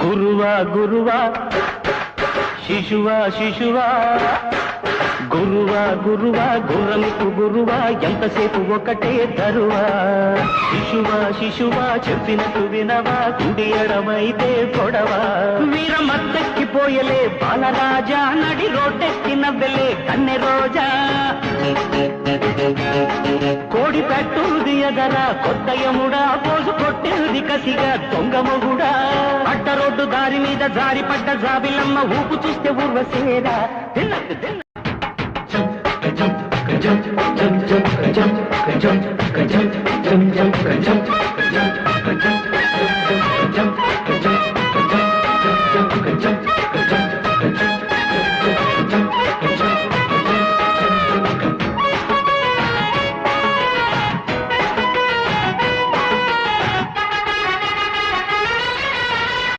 గురువా గురువా శిశువా శిశువా గురువా గురువా గుర్రంకు గురువా ఎంతసేపు ఒకటే తరువా శిశువా శిశువా చెప్పినట్టు వినవా కుడి ఎడమైతే పొడవా వీర మత్తెక్కిపోయలే బాలరాజా నడి రోడ్డెక్కి నవ్వెలే కన్నె రోజా కోడి పెట్టుది ఎదరా కొత్త యముడా పోసు కొట్టేది కసిగా దొంగ మొగుడా అడ్డ రోడ్డు దారి మీద జారి పడ్డ జాబిలమ్మ ఊపు చూస్తే ఊర్వశేరా తిన్నట్టు తిన్న jump